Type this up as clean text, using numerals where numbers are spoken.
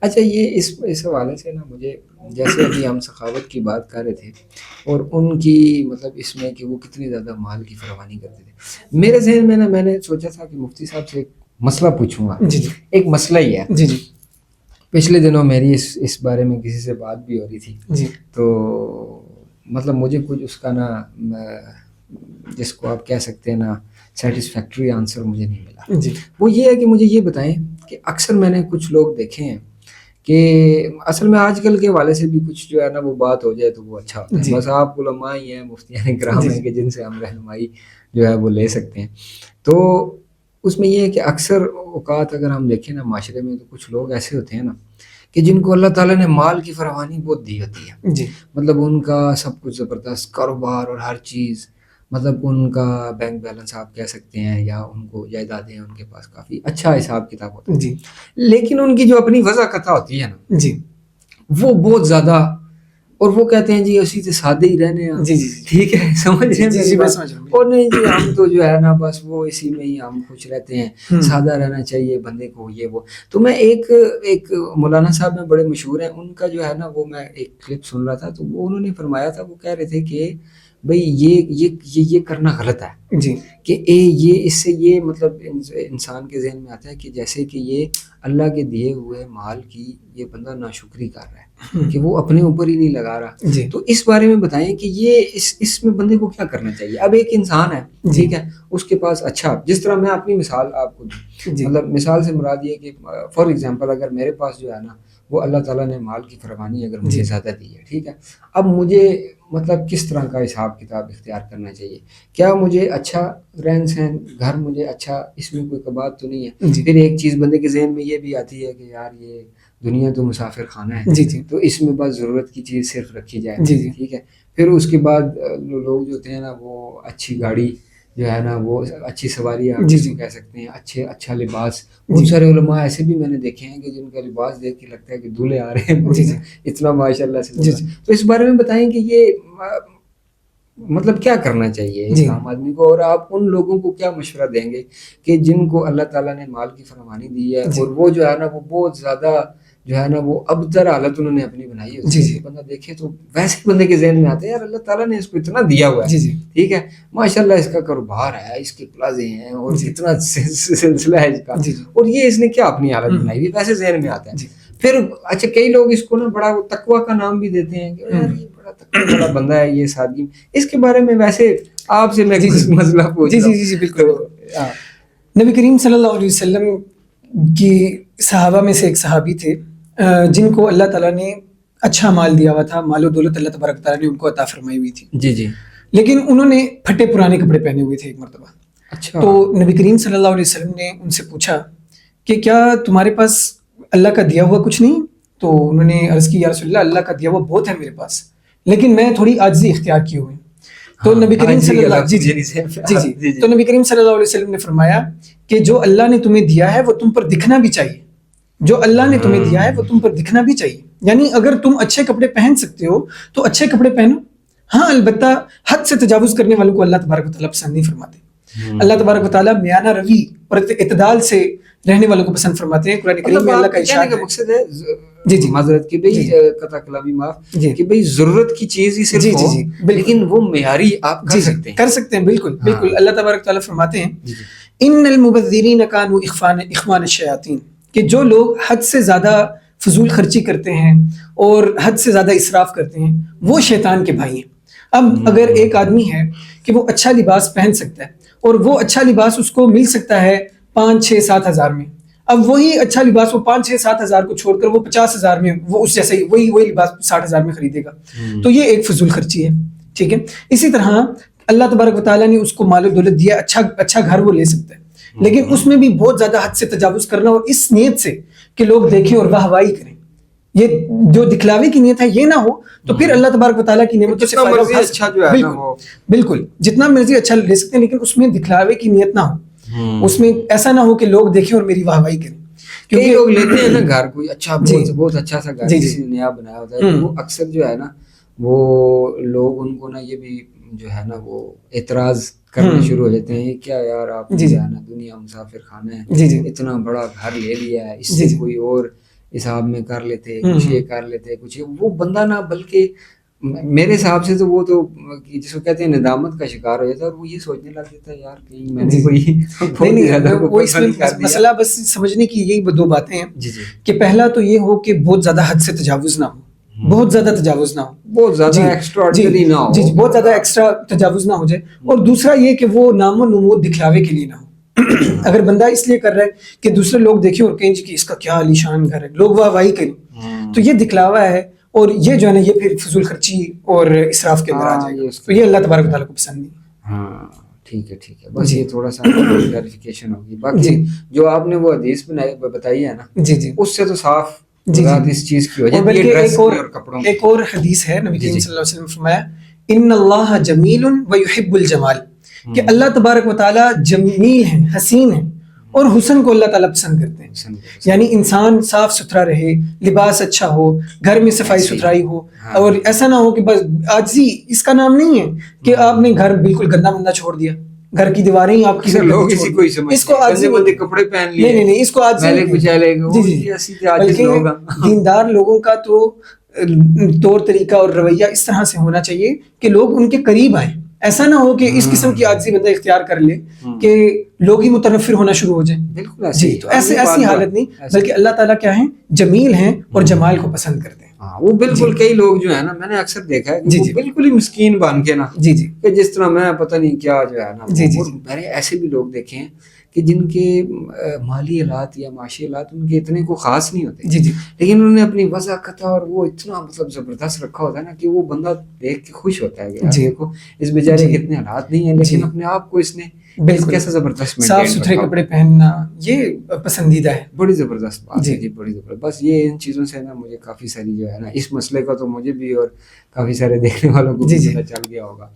اچھا یہ اس حوالے سے نا مجھے، جیسے ابھی ہم سخاوت کی بات کر رہے تھے اور ان کی مطلب اس میں کہ وہ کتنی زیادہ مال کی فراوانی کرتے تھے، میرے ذہن میں نا میں نے سوچا تھا کہ مفتی صاحب سے ایک مسئلہ پوچھوں گا. جی جی ایک مسئلہ ہی ہے. جی جی پچھلے دنوں میری اس بارے میں کسی سے بات بھی ہو رہی تھی. جی تو مطلب مجھے کچھ اس کا نا جس کو آپ کہہ سکتے ہیں نا سیٹسفیکٹری آنسر مجھے نہیں ملا. جی وہ یہ ہے کہ مجھے یہ بتائیں کہ اکثر میں نے کچھ لوگ دیکھے ہیں کہ اصل میں آج کل کے حوالے سے بھی کچھ جو ہے نا وہ بات ہو جائے تو وہ اچھا ہوتا ہے. جی بس آپ علماء ہی ہیں، مفتیان کرام ہیں کہ جن سے ہم رہنمائی جو ہے وہ لے سکتے ہیں. تو اس میں یہ ہے کہ اکثر اوقات اگر ہم دیکھیں نا معاشرے میں تو کچھ لوگ ایسے ہوتے ہیں نا کہ جن کو اللہ تعالیٰ نے مال کی فراوانی بہت دی ہوتی ہے. جی مطلب ان کا سب کچھ زبردست کاروبار اور ہر چیز، مطلب ان کا بینک بیلنس آپ کہہ سکتے ہیں یا ان کو جائیدادیں ان کے پاس کافی اچھا حساب کتاب ہوتا ہے. جی لیکن ان کی جو اپنی وضاحت ہوتی ہے نا جی وہ بہت زیادہ، اور وہ کہتے ہیں جی اسی سے سادے ہی رہنے ہیں. جی جی ٹھیک ہے، سمجھ رہے ہیں جی میری جی میں بات؟ سمجھ رہا ہوں. اور نہیں جی ہم تو جو ہے نا بس وہ اسی میں ہی ہم خوش رہتے ہیں، ہوں. سادہ رہنا چاہیے بندے کو، یہ وہ. تو میں ایک مولانا صاحب میں بڑے مشہور ہیں، ان کا جو ہے نا وہ میں ایک کلپ سن رہا تھا تو وہ انہوں نے فرمایا تھا، وہ کہہ رہے تھے کہ بھئی یہ کرنا غلط ہے. جی کہ یہ اس سے یہ مطلب انسان کے ذہن میں آتا ہے کہ جیسے کہ یہ اللہ کے دیے ہوئے مال کی یہ بندہ ناشکری کر رہا ہے کہ وہ اپنے اوپر ہی نہیں لگا رہا. جی تو اس بارے میں بتائیں کہ یہ اس میں بندے کو کیا کرنا چاہیے. اب ایک انسان ہے، ٹھیک ہے، اس کے پاس اچھا، جس طرح میں اپنی مثال آپ کو دوں، جی مطلب مثال سے مراد یہ کہ فار ایگزامپل اگر میرے پاس جو ہے نا وہ اللہ تعالیٰ نے مال کی فراوانی اگر مجھے زیادہ دی ہے، ٹھیک ہے، اب مجھے مطلب کس طرح کا حساب کتاب اختیار کرنا چاہیے. کیا مجھے اچھا رہن سہن، گھر مجھے اچھا، اس میں کوئی بات تو نہیں ہے. جی پھر ایک چیز بندے کے ذہن میں یہ بھی آتی ہے کہ یار یہ دنیا تو مسافر خانہ ہے، جی جی تو اس میں بس ضرورت کی چیز صرف رکھی جائے. جی جی ٹھیک ہے، پھر اس کے بعد لوگ جو ہوتے ہیں نا وہ اچھی گاڑی جو ہے نا وہ اچھی سواری آپ جی اس جی کو کہہ سکتے ہیں، اچھا لباس. بہت سارے علماء ایسے بھی میں نے دیکھے ہیں کہ جن کا لباس دیکھ کے لگتا ہے کہ دولہے آ رہے ہیں جی جی اتنا ماشاء اللہ سے. جی جی تو اس بارے میں بتائیں کہ یہ مطلب کیا کرنا چاہیے ایک عام آدمی کو، اور آپ ان لوگوں کو کیا مشورہ دیں گے کہ جن کو اللہ تعالیٰ نے مال کی فراوانی دی ہے اور وہ جو ہے نا وہ بہت زیادہ جو ہے نا وہ ابتر حالت انہوں نے اپنی بنائی ہوتی ہے. بندہ دیکھے تو ویسے بندے کے ذہن میں آتا ہے یار اللہ تعالیٰ نے اس کو اتنا دیا ہوا ہے، ٹھیک ہے، ماشاء اللہ اس کا کاروبار ہے، اس کے پلازے ہیں اور اتنا سلسلہ ہے اس کا، اور یہ اس نے کیا اپنی حالت بنائی ہوئی، ویسے ذہن میں آتا ہے. پھر اچھا کئی لوگ اس کو نا بڑا تقویٰ کا نام بھی دیتے ہیں کہ یار یہ بڑا تقویٰ والا بندہ ہے، یہ سادگی. اس کے بارے میں ویسے آپ سے میں مسئلہ پوچھ رہا ہوں. جی بالکل. نبی کریم صلی اللہ علیہ وسلم کی صحابہ میں سے ایک صحابی تھے جن کو اللہ تعالیٰ نے اچھا مال دیا ہوا تھا، مال و دولت اللہ تبارک تعالیٰ نے ان کو عطا فرمائی ہوئی تھی. جی جی. لیکن انہوں نے پھٹے پرانے کپڑے پہنے ہوئے تھے ایک مرتبہ. اچھا. تو نبی کریم صلی اللہ علیہ وسلم نے ان سے پوچھا کہ کیا تمہارے پاس اللہ کا دیا ہوا کچھ نہیں؟ تو انہوں نے عرض کی یا رسول اللہ، اللہ کا دیا ہوا بہت ہے میرے پاس، لیکن میں تھوڑی عاجزی اختیار کی ہوئی. تو نبی کریم صلی اللہ تو نبی کریم صلی اللہ علیہ وسلم نے فرمایا کہ جو اللہ نے تمہیں دیا ہے وہ تم پر دکھنا بھی چاہیے، جو اللہ نے تمہیں دیا ہے وہ تم پر دکھنا بھی چاہیے. یعنی اگر تم اچھے کپڑے پہن سکتے ہو تو اچھے کپڑے پہنو. ہاں البتہ حد سے تجاوز کرنے والوں کو اللہ تبارک و تعالیٰ پسند نہیں فرماتے. اللہ تبارک و تعالیٰ میانہ روی اور اعتدال سے رہنے والوں کو پسند فرماتے ہیں. قرآن کریم میں اللہ کا ارشاد ہے، مقصد ہے جی معذرت کی بھئی قطع کلامی معاف کہ بھئی ضرورت کی چیز ہی صرف ہو لیکن وہ معیاری آپ کر سکتے ہیں. بالکل بالکل. اللہ تبارک تعالیٰ فرماتے ہیں ان المبذرین کانوا اخوان الشیاطین، کہ جو لوگ حد سے زیادہ فضول خرچی کرتے ہیں اور حد سے زیادہ اسراف کرتے ہیں وہ شیطان کے بھائی ہیں. اب اگر ایک آدمی ہے کہ وہ اچھا لباس پہن سکتا ہے اور وہ اچھا لباس اس کو مل سکتا ہے 5-6-7 ہزار میں، اب وہی اچھا لباس وہ 5-6-7 ہزار کو چھوڑ کر وہ 50 ہزار میں وہ اس جیسے وہی لباس 60 ہزار میں خریدے گا، تو یہ ایک فضول خرچی ہے. ٹھیک ہے. اسی طرح اللہ تبارک و تعالیٰ نے اس کو مال و دولت دیا، اچھا گھر وہ لے سکتا ہے، لیکن اس میں بھی بہت زیادہ حد سے تجاوز کرنا اور اس نیت سے کہ لوگ دیکھیں اور واہ واہی کریں، یہ جو دکھلاوے کی نیت ہے یہ نہ ہو تو پھر اللہ تبارک و تعالیٰ کی نعمتوں سے فائدہ اچھا جو ہے بالکل جتنا مرضی اچھا لے سکتے ہیں، لیکن اس میں دکھلاوے کی نیت نہ ہو، اس میں ایسا نہ ہو کہ لوگ دیکھیں اور میری واہ واہی کریں. کیونکہ لوگ لیتے ہیں نا گھر کوئی اچھا بہت اچھا سا گھر کسی نے نیا بنایا ہوتا ہے، وہ اکثر جو ہے نا وہ لوگ ان کو نا یہ بھی جو ہے نا وہ اعتراض کرنا شروع ہو جاتے ہیں، یہ کیا یار آپ جو ہے نا دنیا مسافر خانہ ہے، اتنا بڑا گھر لے لیا ہے، اس سے کوئی اور حساب میں کر لیتے, کچھ یہ کر لیتے, کچھ وہ بندہ نہ, بلکہ میرے حساب سے تو وہ تو جس کو کہتے ہیں ندامت کا شکار ہو جاتا ہے, اور وہ یہ سوچنے لگ جاتا ہے یار کہیں میں نے کوئی مسئلہ بس سمجھنے کی یہی دو باتیں ہیں جی جی کہ پہلا تو یہ ہو کہ بہت زیادہ حد سے تجاوز نہ ہو, بہت زیادہ تجاوز نہ ہو, بہت زیادہ ایکسٹرا آرڈینری نہ ہو, جی بہت زیادہ ایکسٹرا تجاوز نہ ہو جائے. اور دوسرا یہ کہ وہ نام و نمود دکھلاوے کے لیے نہ ہو. اگر بندہ اس لیے کر رہا ہے کہ دوسرے لوگ دیکھیں اور کہیں کہ اس کا کیا عالی شان گھر ہے, لوگ واہ واہی کریں, تو یہ دکھلاوا ہے, اور یہ جو ہے نا یہ پھر فضول خرچی اور اسراف کے اندر آ جائے گا. تو یہ اللہ تبارک و تعالیٰ کو پسند نہیں. ہاں ٹھیک ہے, بس یہ تھوڑا سا کلیریفیکیشن ہوگی. باقی جو آپ نے وہ حدیث بتائی ہے نا, جی جی اس سے تو صاف اس چیز کی وجہ. بلکہ ایک اور حدیث ہے, نبی کریم صلی اللہ علیہ وسلم نے فرمایا ان اللہ جمیل و یحب الجمال, کہ اللہ تبارک و تعالیٰ جمیل ہیں, حسین ہیں, اور حسن کو اللہ تعالیٰ پسند کرتے ہیں. یعنی انسان صاف ستھرا رہے, لباس اچھا ہو, گھر میں صفائی ستھرائی ہو, اور ایسا نہ ہو کہ بس عاجزی اس کا نام نہیں ہے کہ آپ نے گھر بالکل گندا بندہ چھوڑ دیا, گھر کی دیواریں ہی آپ کی, لوگ اسی کو ہی سمجھتے ہیں, اس کو عاجزی کپڑے پہن لیے, نہیں اس کو عاجزی, بلکہ دیندار لوگوں کا تو طور طریقہ اور رویہ اس طرح سے ہونا چاہیے کہ لوگ ان کے قریب آئیں. ایسا نہ ہو کہ اس قسم کی عاجزی بندہ اختیار کر لے کہ لوگ ہی متنفر ہونا شروع ہو جائیں. بالکل جی, تو ایسی حالت نہیں, بلکہ اللہ تعالیٰ کیا ہیں, جمیل ہیں اور جمال کو پسند کرتے ہیں. وہ بالکل کئی لوگ جو ہے نا, میں نے اکثر دیکھا ہے کہ وہ بالکل ہی مسکین بن کے نا, جی جی, کہ جس طرح میں پتہ نہیں کیا جو ہے نا, جی جی, میں نے ایسے بھی لوگ دیکھے ہیں کہ جن کے مالی حالات یا معاشی حالات ان کے اتنے کو خاص نہیں ہوتے, جی جی, لیکن انہوں نے اپنی وضاحت اور وہ اتنا مطلب زبردست رکھا ہوتا ہے نا کہ وہ بندہ دیکھ کے خوش ہوتا ہے کہ دیکھو اس بیچارے کے اتنے حالات نہیں ہیں, لیکن اپنے آپ کو اس نے کیسا زبردست صاف ستھرے کپڑے پہننا یہ پسندیدہ ہے. بڑی زبردست بات ہے جی, بڑی زبردست. بس یہ ان چیزوں سے نا مجھے کافی ساری جو ہے نا اس مسئلے کا تو مجھے بھی اور کافی سارے دیکھنے والوں کو بھی پتہ چل گیا ہوگا.